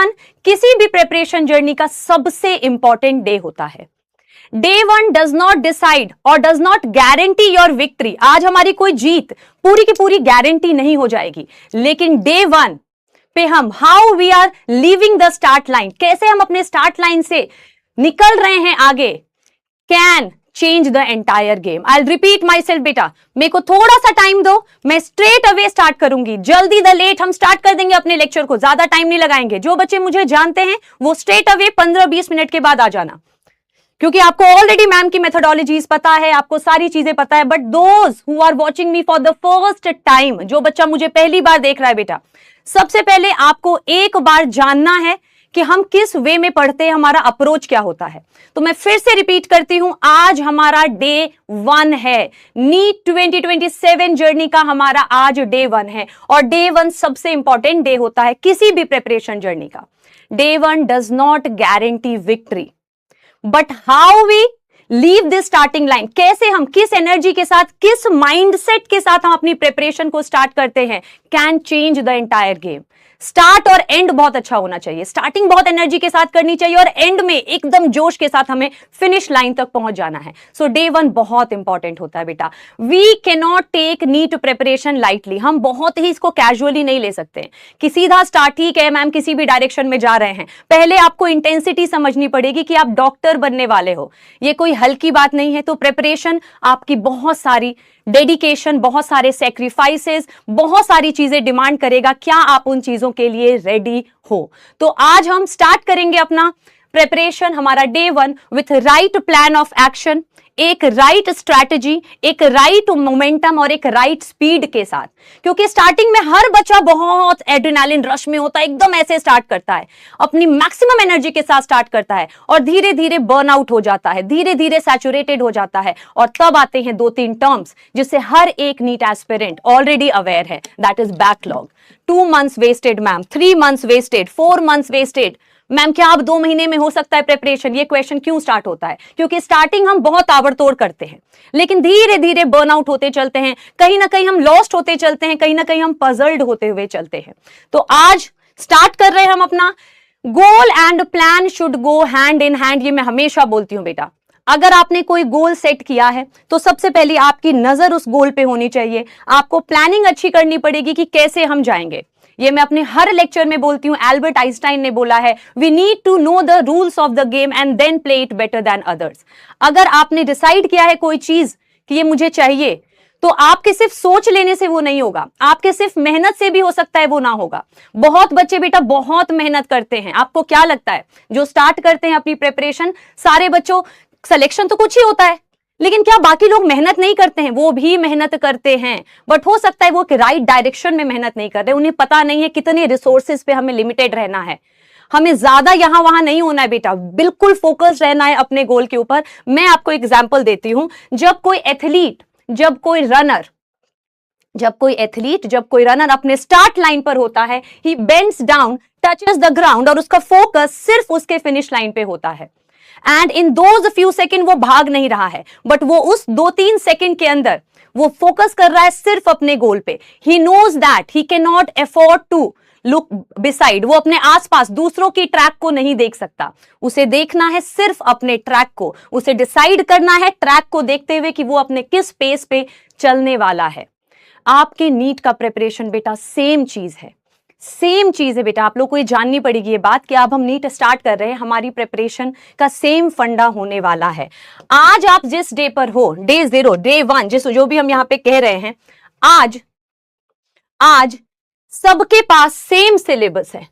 1 किसी भी preparation journey का सबसे इंपॉर्टेंट डे होता है। डे 1 डज नॉट डिसाइड और does not guarantee your victory. आज हमारी कोई जीत पूरी की पूरी गारंटी नहीं हो जाएगी, लेकिन डे 1 पे हम how we are leaving the start line, कैसे हम अपने स्टार्ट लाइन से निकल रहे हैं आगे, can change the entire game. I will repeat my self बेटा, मेरे को थोड़ा सा टाइम दो, मैं स्ट्रेट अवे स्टार्ट करूंगी। जल्दी द लेट हम स्टार्ट कर देंगे अपने लेक्चर को, ज्यादा टाइम नहीं लगाएंगे। जो बच्चे मुझे जानते हैं वो स्ट्रेट अवे 15-20 मिनट के बाद आ जाना, क्योंकि आपको ऑलरेडी मैम की मेथोडोलॉजीज पता है, आपको सारी चीजें पता है। But those who are watching me for the first time, जो बच्चा मुझे पहली बार देख रहा है बेटा, सबसे पहले आपको एक बार जानना है कि हम किस वे में पढ़ते हैं, हमारा अप्रोच क्या होता है। तो मैं फिर से रिपीट करती हूं, आज हमारा डे 1 है, नीट 2027 जर्नी का हमारा आज डे 1 है। और डे 1 सबसे इंपॉर्टेंट डे होता है किसी भी प्रिपरेशन जर्नी का। Day 1 does not guarantee victory, but how we leave this starting line, कैसे हम किस एनर्जी के साथ, किस माइंडसेट के साथ हम अपनी प्रिपरेशन को स्टार्ट करते हैं, can change the entire game. Start और एंड बहुत अच्छा होना चाहिए। स्टार्टिंग बहुत एनर्जी के साथ करनी चाहिए और एंड में एकदम जोश के साथ हमें फिनिश लाइन तक पहुंच जाना है। सो डे 1 बहुत इंपॉर्टेंट होता है बेटा। We can not take NEET preparation lightly, हम बहुत ही इसको कैजुअली नहीं ले सकते कि सीधा स्टार्ट, ठीक है मैम किसी भी डायरेक्शन में जा रहे हैं। पहले आपको इंटेंसिटी समझनी पड़ेगी कि आप डॉक्टर बनने वाले हो, ये कोई हल्की बात नहीं है। तो प्रिपरेशन आपकी बहुत सारी डेडिकेशन, बहुत सारे सेक्रीफाइसेस, बहुत सारी चीजें डिमांड करेगा। क्या आप उन चीजों के लिए रेडी हो? तो आज हम स्टार्ट करेंगे अपना प्रिपरेशन, हमारा day 1 with right plan of action, एक राइट स्ट्रैटेजी, एक राइट मोमेंटम और एक राइट स्पीड के साथ। क्योंकि स्टार्टिंग में हर बच्चा बहुत एड्रेनालिन रश में होता है, एकदम ऐसे स्टार्ट करता है, अपनी मैक्सिमम एनर्जी के साथ स्टार्ट करता है और धीरे धीरे बर्नआउट हो जाता है, धीरे धीरे सैचुरेटेड हो जाता है। और तब आते हैं 2-3 टर्म्स जिससे हर एक नीट एस्पिरेंट ऑलरेडी अवेयर है, that is backlog. 2 months wasted ma'am, 3 months wasted, 4 months wasted ma'am, क्या आप 2 महीने में हो सकता है प्रिपरेशन? ये क्वेश्चन क्यों स्टार्ट होता है? क्योंकि स्टार्टिंग हम बहुत ताबड़तोड़ करते हैं, लेकिन धीरे धीरे बर्नआउट होते चलते हैं, कहीं ना कहीं हम लॉस्ट होते चलते हैं, कहीं ना कहीं हम पजल्ड होते हुए चलते हैं। तो आज स्टार्ट कर रहे हैं हम अपना goal and plan should go hand in hand. ये मैं हमेशा बोलती हूं बेटा, अगर आपने कोई गोल सेट किया है तो सबसे पहले आपकी नजर उस गोल पे होनी चाहिए। आपको प्लानिंग अच्छी करनी पड़ेगी कि कैसे हम जाएंगे। ये मैं अपने हर लेक्चर में बोलती हूं, एल्बर्ट आइंस्टाइन ने बोला है, we need to know the rules of the game and then play it better than others. अगर आपने डिसाइड किया है कोई चीज कि ये मुझे चाहिए, तो आपके सिर्फ सोच लेने से वो नहीं होगा, आपके सिर्फ मेहनत से भी हो सकता है वो ना होगा। बहुत बच्चे बेटा बहुत मेहनत करते हैं। आपको क्या लगता है जो स्टार्ट करते हैं अपनी प्रिपरेशन, सारे बच्चों सिलेक्शन तो कुछ ही होता है, लेकिन क्या बाकी लोग मेहनत नहीं करते हैं? वो भी मेहनत करते हैं, बट हो सकता है वो राइट डायरेक्शन में मेहनत नहीं कर रहे, उन्हें पता नहीं है कितने रिसोर्सेज पे हमें लिमिटेड रहना है। हमें ज्यादा यहां वहां नहीं होना है बेटा, बिल्कुल फोकस रहना है अपने गोल के ऊपर। मैं आपको एग्जाम्पल देती हूं, जब कोई एथलीट, जब कोई रनर अपने स्टार्ट लाइन पर होता है, he bends down, touches the ground और उसका फोकस सिर्फ उसके फिनिश लाइन पे होता है। And in those few second वो भाग नहीं रहा है, बट वो उस 2-3 सेकंड के अंदर वो फोकस कर रहा है सिर्फ अपने गोल पे। He knows that he can not afford to look beside, वो अपने आसपास दूसरों की ट्रैक को नहीं देख सकता, उसे देखना है सिर्फ अपने ट्रैक को। उसे डिसाइड करना है ट्रैक को देखते हुए कि वो अपने किस पेस पे चलने वाला है। आपके नीट का प्रिपरेशन बेटा सेम चीज है, सेम चीज है बेटा। आप लोग को ये जाननी पड़ेगी ये बात कि अब हम नीट स्टार्ट कर रहे हैं, हमारी प्रिपरेशन का सेम फंडा होने वाला है। आज आप जिस डे पर हो, डे 0, डे 1, जो भी हम यहां पे कह रहे हैं, आज सबके पास सेम सिलेबस है।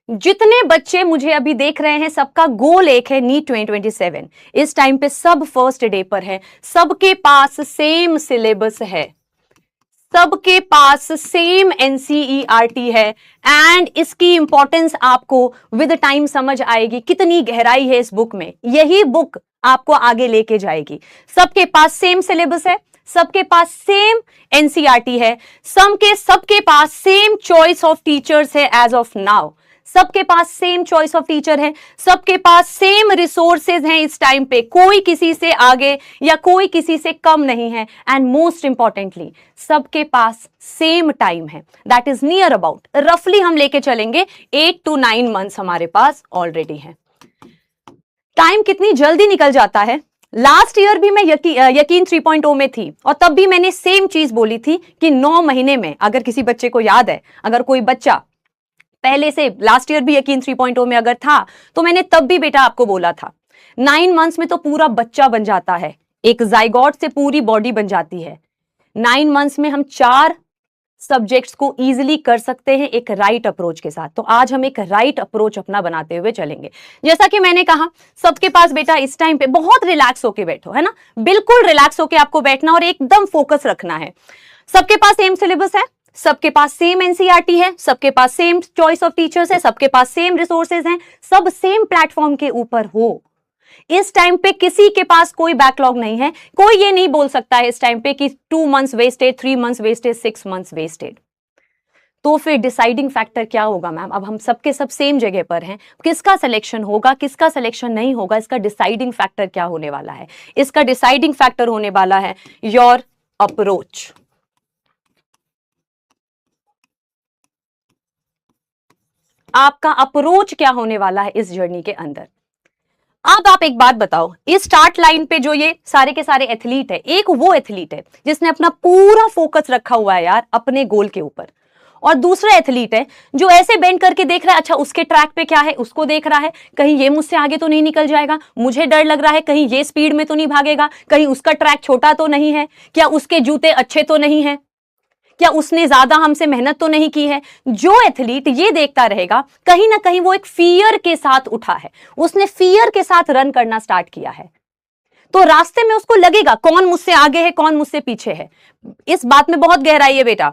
जितने बच्चे मुझे अभी देख रहे हैं सबका गोल एक है, नीट 2027। इस टाइम पे सब फर्स्ट डे पर है, सबके पास सेम सिलेबस है, सबके पास सेम एनसीईआरटी है। एंड इसकी इंपॉर्टेंस आपको विद टाइम समझ आएगी, कितनी गहराई है इस बुक में। यही बुक आपको आगे लेके जाएगी। सबके पास सेम सिलेबस है, सबके पास सेम एनसीईआरटी है, सबके पास सेम चॉइस ऑफ टीचर्स है एज ऑफ नाउ, सबके पास सेम चॉइस ऑफ टीचर है, सबके पास सेम रिसोर्सेज हैं इस टाइम पे, कोई किसी से आगे या कोई किसी से कम नहीं है, एंड मोस्ट इंपॉर्टेंटली सबके पास सेम टाइम है, दैट इज नियर अबाउट रफली हम लेके चलेंगे 8 to 9 मंथ्स हमारे पास ऑलरेडी है। टाइम कितनी जल्दी निकल जाता है। लास्ट ईयर भी मैं यकीन 3.0 में थी और तब भी मैंने सेम चीज बोली थी कि 9 महीने में, अगर किसी बच्चे को याद है, अगर कोई बच्चा पहले से लास्ट ईयर भी यकीन 3.0 में अगर था, तो मैंने तब भी बेटा आपको बोला था 9 मंथ्स में तो पूरा बच्चा बन जाता है, एक जाइगोट से पूरी बॉडी बन जाती है। 9 मंथ्स में हम 4 सब्जेक्ट्स को इजीली कर सकते हैं एक राइट अप्रोच के साथ। तो आज हम एक राइट अप्रोच अपना बनाते हुए चलेंगे। जैसा कि मैंने कहा, सबके पास बेटा इस टाइम पे बहुत रिलैक्स होके बैठो, है ना, बिल्कुल रिलैक्स होके आपको बैठना और एकदम फोकस रखना है। सबके पास सेम सिलेबस है, सबके पास सेम एनसीईआरटी है, सबके पास सेम चॉइस ऑफ टीचर्स है, सबके पास सेम रिसोर्सेज हैं, सब सेम प्लेटफॉर्म के ऊपर हो। इस टाइम पे किसी के पास कोई बैकलॉग नहीं है, कोई ये नहीं बोल सकता है इस टाइम पे कि 2 months wasted, 3 months wasted, 6 months wasted. तो फिर डिसाइडिंग फैक्टर क्या होगा मैम? अब हम सबके सब सेम जगह पर हैं, किसका सिलेक्शन होगा, किसका सिलेक्शन नहीं होगा, इसका डिसाइडिंग फैक्टर क्या होने वाला है? इसका डिसाइडिंग फैक्टर होने वाला है योर अप्रोच। आपका अप्रोच क्या होने वाला है इस जर्नी के अंदर। अब आप एक बात बताओ, इस स्टार्ट लाइन पे जो ये सारे के सारे एथलीट है, एक वो एथलीट है जिसने अपना पूरा फोकस रखा हुआ है यार अपने गोल के ऊपर, और दूसरा एथलीट है जो ऐसे बेंड करके देख रहा है, अच्छा उसके ट्रैक पे क्या है, उसको देख रहा है, कहीं ये मुझसे आगे तो नहीं निकल जाएगा, मुझे डर लग रहा है कहीं ये स्पीड में तो नहीं भागेगा, कहीं उसका ट्रैक छोटा तो नहीं है, क्या उसके जूते अच्छे तो नहीं है, क्या उसने ज्यादा हमसे मेहनत तो नहीं की है। जो एथलीट ये देखता रहेगा, कहीं ना कहीं वो एक फियर के साथ उठा है, उसने फियर के साथ रन करना स्टार्ट किया है, तो रास्ते में उसको लगेगा कौन मुझसे आगे है, कौन मुझसे पीछे है। इस बात में बहुत गहराई है बेटा।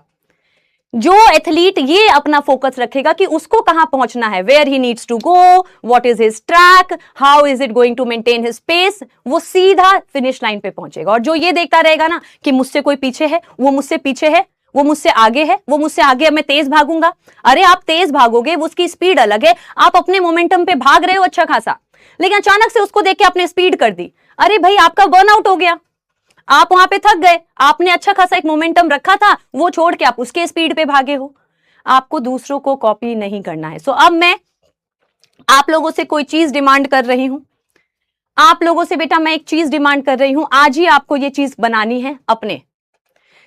जो एथलीट ये अपना फोकस रखेगा कि उसको कहां पहुंचना है, where he needs to go, what is his track, how is it going to maintain his pace, वो सीधा फिनिश लाइन पे पहुंचेगा। और जो ये देखता रहेगा ना कि मुझसे कोई पीछे है, वो मुझसे पीछे है, वो मुझसे आगे है, वो मुझसे आगे, अब मैं तेज भागूंगा, अरे आप तेज भागोगे, वो उसकी स्पीड अलग है, आप अपने मोमेंटम पे भाग रहे हो अच्छा खासा, लेकिन अचानक से उसको देख के आपने स्पीड कर दी, अरे भाई आपका बर्नआउट हो गया, आप वहां पे थक गए, आपने अच्छा खासा एक मोमेंटम रखा था, वो छोड़ के आप उसके स्पीड पे भागे हो। आपको दूसरों को कॉपी नहीं करना है। सो अब मैं आप लोगों से कोई चीज डिमांड कर रही हूं, आप लोगों से बेटा मैं एक चीज डिमांड कर रही हूं, आज ही आपको ये चीज बनानी है। अपने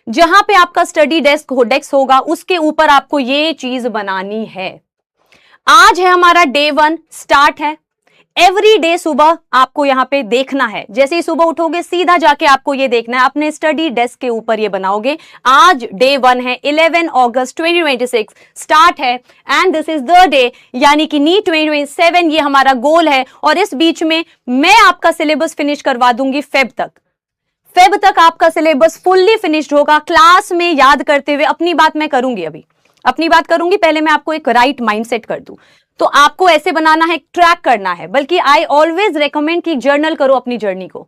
जहां पे आपका स्टडी डेस्क होगा उसके ऊपर आपको ये चीज बनानी है। आज है हमारा डे 1, स्टार्ट है। एवरी डे सुबह आपको यहां पे देखना है, जैसे ही सुबह उठोगे सीधा जाके आपको ये देखना है, अपने स्टडी डेस्क के ऊपर ये बनाओगे। आज डे 1 है, 11 अगस्त 2026 स्टार्ट है, and this is the day, यानी कि नीट 2027 ये हमारा गोल है। और इस बीच में मैं आपका सिलेबस फिनिश करवा दूंगी फेब तक आपका सिलेबस फुल्ली फिनिश्ड होगा। क्लास में याद करते हुए अपनी बात मैं करूंगी, अभी अपनी बात करूंगी, पहले मैं आपको एक राइट माइंडसेट कर दूं। तो आपको ऐसे बनाना है, ट्रैक करना है, बल्कि आई ऑलवेज रेकमेंड कि जर्नल करो अपनी जर्नी को,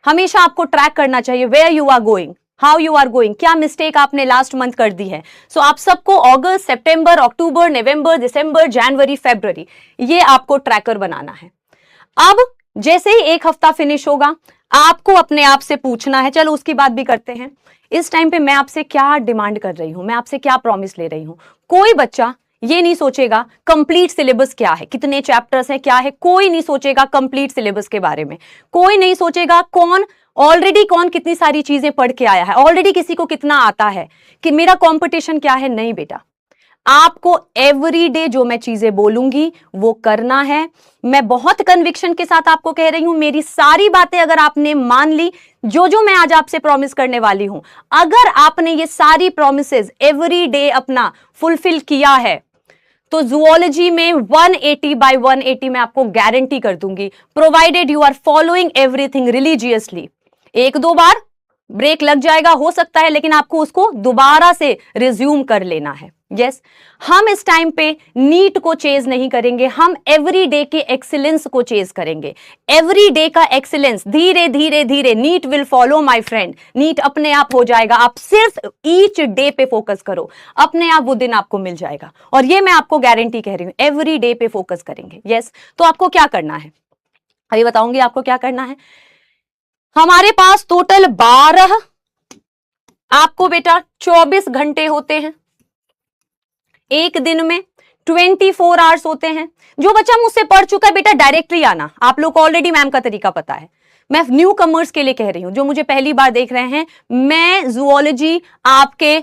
हमेशा आपको ट्रैक करना चाहिए, where you are going, how you are going, क्या मिस्टेक आपने लास्ट मंथ कर दी है। सो आप सबको अगस्त, सितंबर, अक्टूबर, नवंबर, दिसंबर, जनवरी, फरवरी, ये आपको ट्रैकर बनाना है। अब जैसे ही एक हफ्ता फिनिश होगा, आपको अपने आप से पूछना है, चलो उसकी बात भी करते हैं, इस टाइम पे मैं आपसे क्या डिमांड कर रही हूं, मैं आपसे क्या प्रॉमिस ले रही हूं। कोई बच्चा ये नहीं सोचेगा कंप्लीट सिलेबस क्या है, कितने चैप्टर्स हैं, क्या है, कोई नहीं सोचेगा कंप्लीट सिलेबस के बारे में, कोई नहीं सोचेगा कौन कितनी सारी चीजें पढ़ के आया है, ऑलरेडी किसी को कितना आता है, कि मेरा कंपटीशन क्या है। नहीं बेटा, आपको एवरी डे जो मैं चीजें बोलूंगी वो करना है। मैं बहुत कन्विक्शन के साथ आपको कह रही हूं, मेरी सारी बातें अगर आपने मान ली, जो मैं आज आपसे प्रॉमिस करने वाली हूं, अगर आपने ये सारी प्रॉमिसेस एवरी डे अपना फुलफिल किया है, तो जूलॉजी में 180 by 180 मैं आपको गारंटी कर दूंगी, provided you are following everything religiously. 1-2 बार ब्रेक लग जाएगा, हो सकता है, लेकिन आपको उसको दोबारा से रिज्यूम कर लेना है। यस हम इस टाइम पे नीट को चेज नहीं करेंगे, हम एवरी डे के एक्सीलेंस को चेज करेंगे। एवरी डे का एक्सीलेंस, धीरे धीरे धीरे NEET will follow my friend, NEET अपने आप हो जाएगा। आप सिर्फ ईच डे पे फोकस करो, अपने आप वो दिन आपको मिल जाएगा, और ये मैं आपको गारंटी कह रही हूं, एवरी डे पे फोकस करेंगे। यस तो आपको क्या करना है, अभी बताऊंगी आपको क्या करना है। हमारे पास टोटल 12 आपको बेटा 24 घंटे होते हैं, एक दिन में 24 आवर्स होते हैं। जो बच्चा मुझसे पढ़ चुका है बेटा डायरेक्टली आना, आप लोग को ऑलरेडी मैम का तरीका पता है, मैं न्यू कमर्स के लिए कह रही हूं, जो मुझे पहली बार देख रहे हैं, मैं जूलॉजी आपके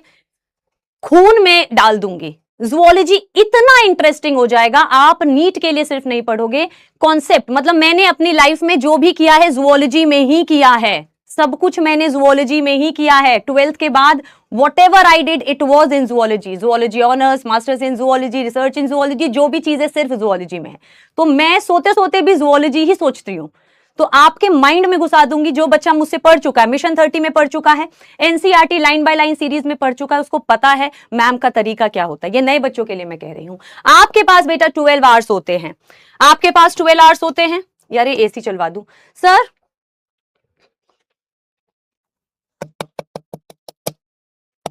खून में डाल दूंगी। जूलॉजी इतना इंटरेस्टिंग हो जाएगा, आप नीट के लिए सिर्फ नहीं पढ़ोगे, कॉन्सेप्ट मतलब मैंने अपनी लाइफ में जो भी किया है जूलॉजी में ही किया है, सब कुछ मैंने जूलॉजी में ही किया है। 12th के बाद whatever I did it was in zoology, zoology honors, masters in zoology, research in zoology, जो भी चीजें सिर्फ zoology में है। तो मैं सोते सोते भी zoology ही सोचती हूँ, तो आपके माइंड में घुसा दूंगी। जो बच्चा मुझसे पढ़ चुका है, मिशन 30 में पढ़ चुका है, NCERT line by line series में पढ़ चुका है, उसको पता है मैम का तरीका क्या होता है। ये नए बच्चों के लिए मैं कह रही हूं। आपके पास बेटा 12 आवर्स होते हैं, आपके पास 12 आवर्स होते हैं। यार ये एसी चलवा दूं सर,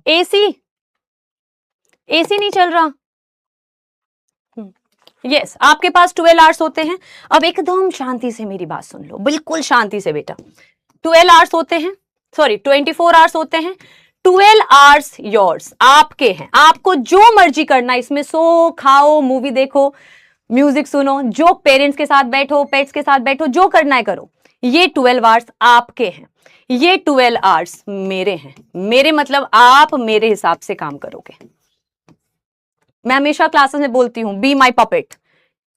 एसी नहीं चल रहा। यस आपके पास 12 आवर्स होते हैं। अब एकदम शांति से मेरी बात सुन लो, बिल्कुल शांति से बेटा। 12 आवर्स होते हैं, सॉरी 24 आवर्स होते हैं। 12 आवर्स योर्स, आपके हैं, आपको जो मर्जी करना, इसमें सो खाओ, मूवी देखो, म्यूजिक सुनो, जो पेरेंट्स के साथ बैठो, पेट्स के साथ बैठो, जो करना है करो। ये 12 आवर्स आपके हैं, ये 12 आवर्स मेरे हैं। मेरे मतलब आप मेरे हिसाब से काम करोगे। मैं हमेशा क्लासेस में बोलती हूं, बी माई पपेट,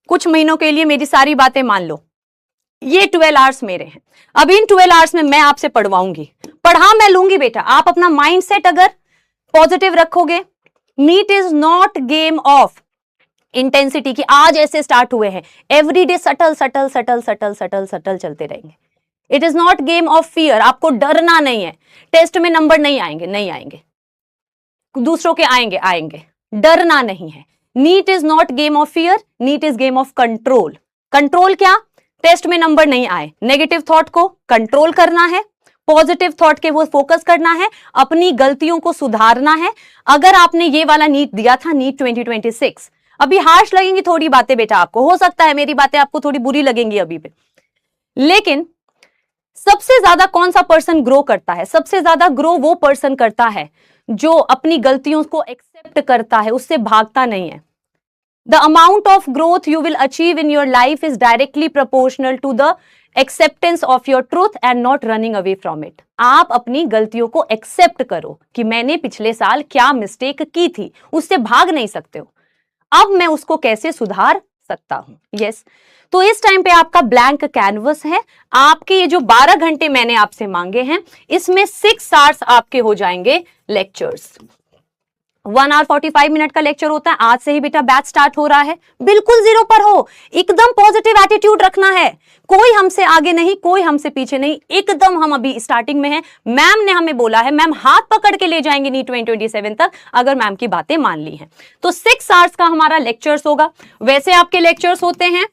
कुछ महीनों के लिए मेरी सारी बातें मान लो। ये 12 आवर्स मेरे हैं। अब इन 12 आवर्स में मैं आपसे पढ़वाऊंगी, पढ़ा मैं लूंगी बेटा। आप अपना माइंड सेट अगर पॉजिटिव रखोगे, NEET is not game of intensity की आज ऐसे स्टार्ट हुए हैं, everyday subtle subtle subtle subtle subtle subtle चलते रहेंगे। It is not game of fear, आपको डरना नहीं है। टेस्ट में नंबर नहीं आएंगे, नहीं आएंगे, दूसरों के आएंगे, आएंगे, डरना नहीं है। NEET is not game of fear, NEET is game of control. Control क्या? टेस्ट में नंबर नहीं आए, नेगेटिव थॉट को कंट्रोल करना है, पॉजिटिव थॉट के वो फोकस करना है, अपनी गलतियों को सुधारना है। अगर आपने ये वाला नीट दिया था, नीट 2026, अभी हार्श लगेंगी थोड़ी बातें बेटा आपको, हो सकता है मेरी बातें आपको थोड़ी बुरी लगेंगी अभी पे, लेकिन सबसे ज्यादा कौन सा पर्सन ग्रो करता है? सबसे ज्यादा ग्रो वो पर्सन करता है जो अपनी गलतियों को एक्सेप्ट करता है, उससे भागता नहीं है। The amount of growth you will achieve in your life is directly proportional to the acceptance of your truth and not running away from it. आप अपनी गलतियों को एक्सेप्ट करो कि मैंने पिछले साल क्या मिस्टेक की थी, उससे भाग नहीं सकते हो, अब मैं उसको कैसे सुधार सकता हूं। यस तो इस टाइम पे आपका ब्लैंक कैनवस है। आपके ये जो 12 घंटे मैंने आपसे मांगे हैं, इसमें 6 आवर्स आपके हो जाएंगे लेक्चर्स। 1 आवर 45 मिनट का लेक्चर होता है। आज से ही बेटा बैच स्टार्ट हो रहा है, बिल्कुल जीरो पर हो, एकदम पॉजिटिव एटीट्यूड रखना है। कोई हमसे आगे नहीं, कोई हमसे पीछे नहीं, एकदम हम अभी स्टार्टिंग में हैं। मैम ने हमें बोला है, मैम हाथ पकड़ के ले जाएंगे नीट 2027 तक, अगर मैम की बातें मान ली हैं तो 6 आवर्स का हमारा लेक्चर्स होगा। वैसे आपके लेक्चर्स होते हैं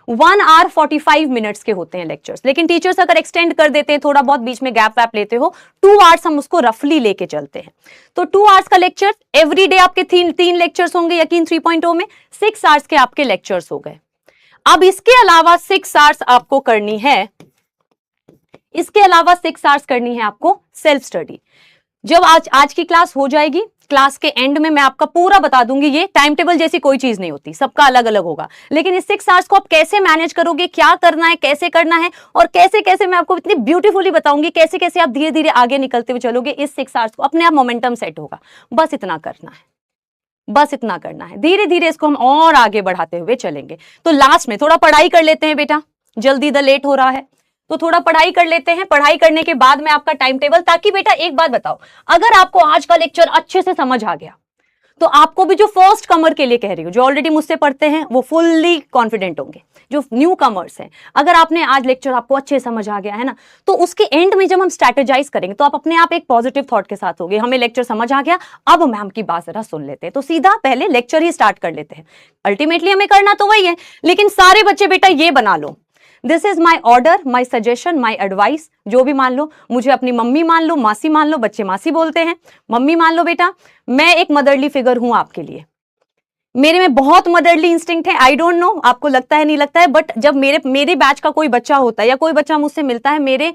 1 आवर 45 मिनट्स के होते हैं लेक्चर्स, लेकिन टीचर्स अगर एक्सटेंड कर देते हैं, थोड़ा बहुत बीच में गैप वैप लेते हो, 2 आवर्स हम उसको रफली लेके चलते हैं। तो 2 आवर्स का लेक्चर, एवरी डे आपके 3 लेक्चर्स होंगे यकीन 3.0 में, 6 आवर्स के आपके लेक्चर्स हो गए। अब इसके अलावा 6 आवर्स आपको करनी है, इसके अलावा 6 आवर्स करनी है आपको सेल्फ स्टडी। जब आज की क्लास हो जाएगी, क्लास के एंड में मैं आपका पूरा बता दूंगी। ये टाइम टेबल जैसी कोई चीज नहीं होती, सबका अलग अलग होगा, लेकिन इस 6 आवर्स को आप कैसे मैनेज करोगे, क्या करना है, कैसे करना है, और कैसे कैसे मैं आपको इतनी ब्यूटीफुली बताऊंगी, कैसे कैसे आप धीरे धीरे आगे निकलते हुए चलोगे। इस 6 आवर्स को अपने आप मोमेंटम सेट होगा। बस इतना करना है, बस इतना करना है। धीरे धीरे इसको हम और आगे बढ़ाते हुए चलेंगे। तो लास्ट में थोड़ा पढ़ाई कर लेते हैं बेटा, जल्दी द लेट हो रहा है, तो थोड़ा पढ़ाई कर लेते हैं। पढ़ाई करने के बाद में आपका टाइम टेबल, ताकि बेटा एक बात बताओ, अगर आपको आज का लेक्चर अच्छे से समझ आ गया तो आपको भी, जो फर्स्ट कमर के लिए कह रही हूँ, जो ऑलरेडी मुझसे पढ़ते हैं वो फुल्ली कॉन्फिडेंट होंगे, जो न्यू कमर्स हैं, अगर आपने आज लेक्चर आपको अच्छे समझ आ गया है ना, तो उसके एंड में जब हम स्ट्रैटेजाइज करेंगे तो आप अपने आप एक पॉजिटिव थॉट के साथ होगे, हमें लेक्चर समझ आ गया, अब मैम की बात जरा सुन लेते हैं, तो सीधा पहले लेक्चर ही स्टार्ट कर लेते हैं। अल्टीमेटली हमें करना तो वही है, लेकिन सारे बच्चे बेटा ये बना लो, this is my order, my suggestion, my advice, जो भी मान लो, मुझे अपनी मम्मी मान लो, मासी मान लो, बच्चे मासी बोलते हैं, मम्मी मान लो बेटा, मैं एक मदरली फिगर हूं आपके लिए, मेरे में बहुत मदरली इंस्टिंक्ट है, आई डोंट नो आपको लगता है नहीं लगता है, बट जब मेरे बैच का कोई बच्चा होता है या कोई बच्चा मुझसे मिलता है, मेरे,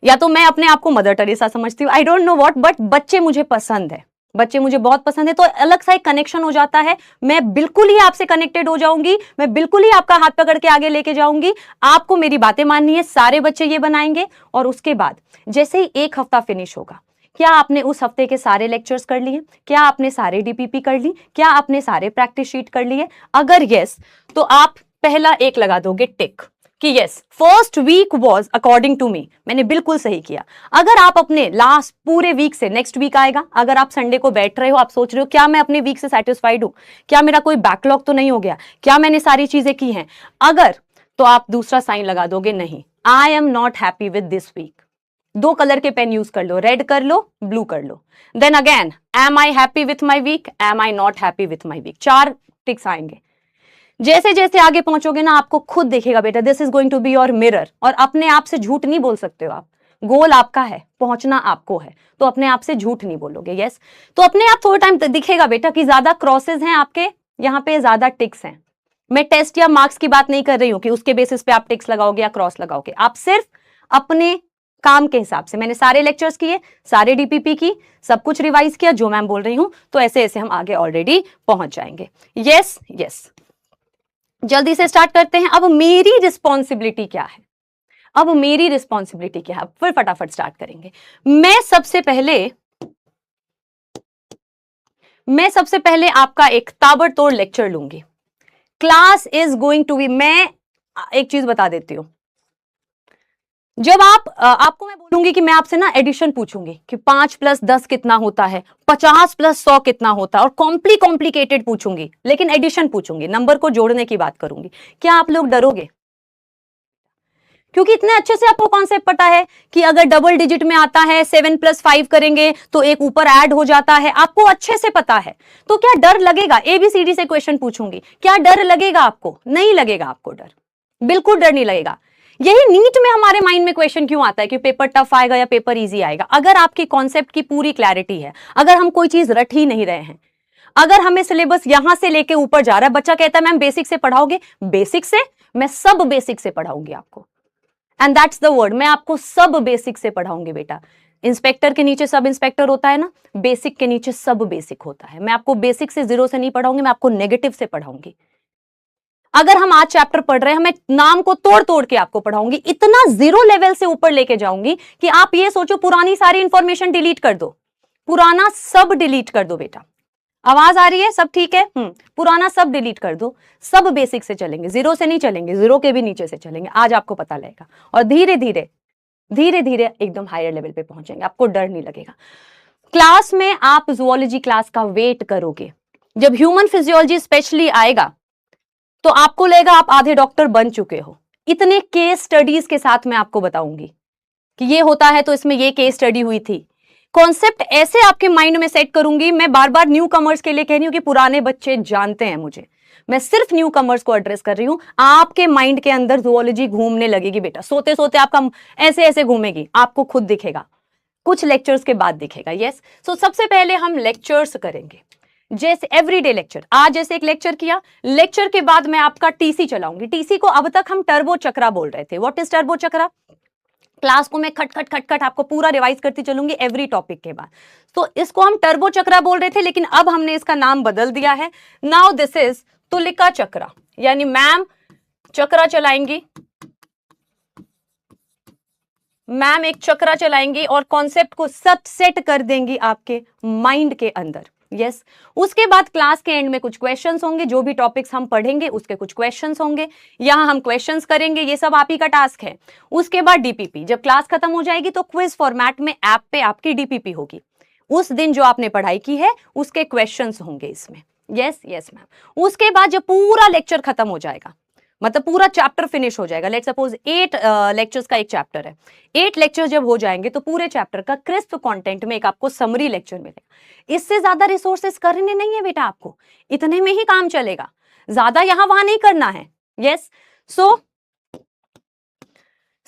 या तो मैं अपने आप को मदर टेरेसा समझती हूँ, I don't know what, but बच्चे मुझे पसंद है, बच्चे मुझे बहुत पसंद है, तो अलग सा एक कनेक्शन हो जाता है, मैं बिल्कुल ही आपसे कनेक्टेड हो जाऊंगी, मैं बिल्कुल ही आपका हाथ पकड़ के आगे लेके जाऊंगी, आपको मेरी बातें माननी है, सारे बच्चे ये बनाएंगे, और उसके बाद जैसे ही एक हफ्ता फिनिश होगा, क्या आपने उस हफ्ते के सारे लेक्चर्स कर लिए, क्या आपने सारे डीपीपी कर ली, क्या आपने सारे प्रैक्टिस शीट कर लिए, अगर यस तो आप पहला एक लगा दोगे टिक कि yes first week was according to me, मैंने बिल्कुल सही किया। अगर आप अपने लास्ट पूरे वीक से, नेक्स्ट वीक आएगा, अगर आप संडे को बैठ रहे हो, आप सोच रहे हो क्या मैं अपने वीक से सेटिस्फाइड हूं, क्या मेरा कोई बैकलॉग तो नहीं हो गया, क्या मैंने सारी चीजें की हैं, अगर, तो आप दूसरा साइन लगा दोगे नहीं, I am not happy with this week, 2 colour के पेन यूज कर लो, रेड कर लो, ब्लू कर लो, then again am I happy with my week, am I not happy with my week, 4 ticks आएंगे। जैसे जैसे आगे पहुंचोगे ना, आपको खुद देखेगा बेटा, this is going to be your mirror, और अपने आप से झूठ नहीं बोल सकते हो आप, गोल आपका है, पहुंचना आपको है, तो अपने आप से झूठ नहीं बोलोगे, यस। तो अपने आप थोड़ा टाइम दिखेगा बेटा कि ज्यादा क्रॉसेस हैं आपके यहाँ पे, ज्यादा टिक्स हैं। मैं टेस्ट या मार्क्स की बात नहीं कर रही हूं कि उसके बेसिस पे आप टिक्स लगाओगे या क्रॉस लगाओगे, आप सिर्फ अपने काम के हिसाब से। मैंने सारे लेक्चर्स किए, सारे डीपीपी की, सब कुछ रिवाइज किया जो मैम बोल रही हूं, तो ऐसे ऐसे हम आगे ऑलरेडी पहुंच जाएंगे। यस यस, जल्दी से स्टार्ट करते हैं। अब मेरी रिस्पॉन्सिबिलिटी क्या है, अब मेरी रिस्पॉन्सिबिलिटी क्या है, फिर फटाफट स्टार्ट करेंगे। मैं सबसे पहले आपका एक ताबड़तोड़ लेक्चर लूंगी। Class is going to be, मैं एक चीज बता देती हूं, जब आपको मैं बोलूंगी कि मैं आपसे ना एडिशन पूछूंगी कि 5 + 10 कितना होता है, 50 + 100 कितना होता है, और कॉम्प्लिकेटेड पूछूंगी, लेकिन एडिशन पूछूंगी, नंबर को जोड़ने की बात करूंगी। क्या आप लोग डरोगे? क्योंकि इतने अच्छे से आपको कॉन्सेप्ट पता है कि अगर डबल डिजिट में आता है 7 + 5 करेंगे तो एक ऊपर ऐड हो जाता है, आपको अच्छे से पता है, तो क्या डर लगेगा? ABCD से क्वेश्चन पूछूंगी, क्या डर लगेगा आपको? नहीं लगेगा आपको डर, बिल्कुल डर नहीं लगेगा। यही नीट में हमारे माइंड में क्वेश्चन क्यों आता है कि पेपर टफ आएगा या पेपर इजी आएगा। अगर आपकी कॉन्सेप्ट की पूरी क्लैरिटी है, अगर हम कोई चीज रट ही नहीं रहे हैं, अगर हमें सिलेबस यहां से लेके ऊपर जा रहा है, बच्चा कहता है मैम बेसिक से पढ़ाओगे, बेसिक से, मैं सब बेसिक से पढ़ाऊंगी आपको, एंड दैट्स द वर्ड, मैं आपको सब बेसिक से पढ़ाऊंगी बेटा। इंस्पेक्टर के नीचे सब इंस्पेक्टर होता है ना, बेसिक के नीचे सब बेसिक होता है। मैं आपको बेसिक से 0 से नहीं पढ़ाऊंगी, मैं आपको नेगेटिव से पढ़ाऊंगी। अगर हम आज चैप्टर पढ़ रहे हैं, मैं नाम को तोड़ तोड़ के आपको पढ़ाऊंगी, इतना 0 लेवल से ऊपर लेके जाऊंगी कि आप ये सोचो पुरानी सारी इंफॉर्मेशन डिलीट कर दो, पुराना सब डिलीट कर दो बेटा। आवाज आ रही है? सब ठीक है? पुराना सब डिलीट कर दो, सब बेसिक से चलेंगे, 0 से नहीं चलेंगे, 0 के भी नीचे से चलेंगे, आज आपको पता लगेगा, और धीरे धीरे धीरे धीरे एकदम हायर लेवल पे पहुंचेंगे, आपको डर नहीं लगेगा। क्लास में आप जूलॉजी क्लास का वेट करोगे, जब ह्यूमन फिजियोलॉजी स्पेशली आएगा तो आपको लगेगा आप आधे डॉक्टर बन चुके हो। इतने केस स्टडीज के साथ मैं आपको बताऊंगी कि ये होता है तो इसमें ये केस स्टडी हुई थी। कॉन्सेप्ट ऐसे आपके माइंड में सेट करूंगी। मैं बार बार न्यू कमर्स के लिए कह रही हूं कि पुराने बच्चे जानते हैं मुझे, मैं सिर्फ न्यू कमर्स को एड्रेस कर रही हूं। आपके माइंड के अंदर जूलॉजी घूमने लगेगी बेटा, सोते सोते आपका ऐसे ऐसे घूमेगी, आपको खुद दिखेगा, कुछ लेक्चर्स के बाद दिखेगा। यस, सो सबसे पहले हम लेक्चर्स करेंगे, जैसे एवरीडे लेक्चर। आज जैसे एक लेक्चर किया, लेक्चर के बाद मैं आपका टीसी चलाऊंगी। टीसी को अब तक हम टर्बो चक्रा बोल रहे थे। What is turbo chakra? Class को मैं खट खट खट खट आपको पूरा रिवाइज करती चलूंगी एवरी टॉपिक के बाद। तो इसको हम टर्बो चक्रा बोल रहे थे, लेकिन अब हमने इसका नाम बदल दिया है। नाउ दिस इज तुलिका चक्रा, यानी मैम चक्रा चलाएंगी, मैम एक चक्रा चलाएंगी और कॉन्सेप्ट को सेट कर देंगी आपके माइंड के अंदर। यस, उसके बाद क्लास के एंड में कुछ क्वेश्चंस होंगे, जो भी टॉपिक्स हम पढ़ेंगे उसके कुछ क्वेश्चंस होंगे, यहां हम क्वेश्चंस करेंगे, ये सब आप ही का टास्क है। उसके बाद डीपीपी, जब क्लास खत्म हो जाएगी तो क्विज फॉर्मेट में ऐप पे आपकी डीपीपी होगी। उस दिन जो आपने पढ़ाई की है उसके क्वेश्चंस होंगे इसमें। Yes yes ma'am. उसके बाद जब पूरा लेक्चर खत्म हो जाएगा, मतलब पूरा चैप्टर फिनिश हो जाएगा, लेट सपोज 8 लेक्चर्स का एक चैप्टर है, 8 लेक्चर जब हो जाएंगे तो पूरे चैप्टर का क्रिस्प कंटेंट में एक आपको समरी लेक्चर मिलेगा। इससे ज्यादा रिसोर्सेस करने नहीं है बेटा, आपको इतने में ही काम चलेगा, ज्यादा यहां वहां नहीं करना है। यस, सो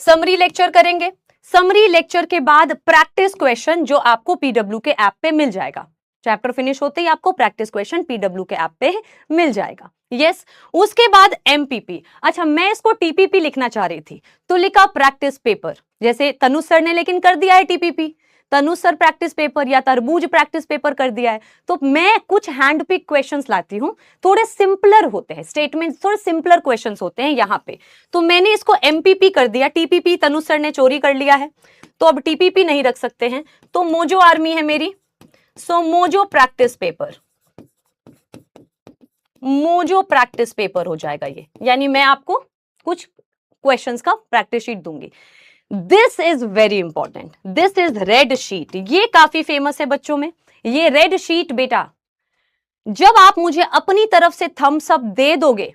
समरी लेक्चर करेंगे, समरी लेक्चर के बाद प्रैक्टिस क्वेश्चन जो आपको पीडब्ल्यू के ऐप पे मिल जाएगा। चैप्टर फिनिश होते ही आपको प्रैक्टिस क्वेश्चन पीडब्ल्यू के ऐप पे मिल जाएगा। यस, उसके बाद एमपीपी। अच्छा, मैं इसको टीपीपी लिखना चाह रही थी तो लिखा प्रैक्टिस पेपर, जैसे तनुज सर ने लेकिन कर दिया है TPP, Tanuj sir practice paper या तरबूज प्रैक्टिस पेपर कर दिया है। तो मैं कुछ हैंड पिक क्वेश्चंस लाती हूं, थोड़े सिंपलर होते हैं, स्टेटमेंट्स थोड़े सिंपलर क्वेश्चंस होते हैं यहाँ पे, तो मैंने इसको एमपीपी कर दिया। टीपीपी तनुज सर ने चोरी कर लिया है तो अब टीपीपी नहीं रख सकते हैं, तो मोजो आर्मी है मेरी, so Mojo practice paper, Mojo practice paper हो जाएगा ये, यानी मैं आपको कुछ क्वेश्चंस का प्रैक्टिस शीट दूंगी। This is very important, this is red sheet, ये काफी फेमस है बच्चों में। ये रेड शीट बेटा, जब आप मुझे अपनी तरफ से थम्स अप दे दोगे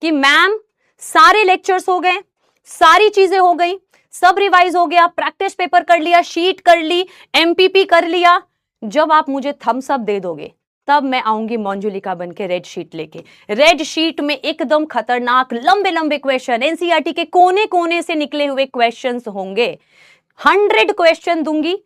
कि मैम सारे लेक्चर्स हो गए, सारी चीजें हो गई, सब रिवाइज हो गया, प्रैक्टिस पेपर कर लिया, शीट कर ली, एमपीपी कर लिया, जब आप मुझे थम्स अप दे दोगे तब मैं आऊंगी मंजुलिका बन के रेड शीट लेके। रेड शीट में एकदम खतरनाक लंबे लंबे क्वेश्चन, एनसीईआरटी के कोने कोने से निकले हुए क्वेश्चंस होंगे। 100 क्वेश्चन दूंगी,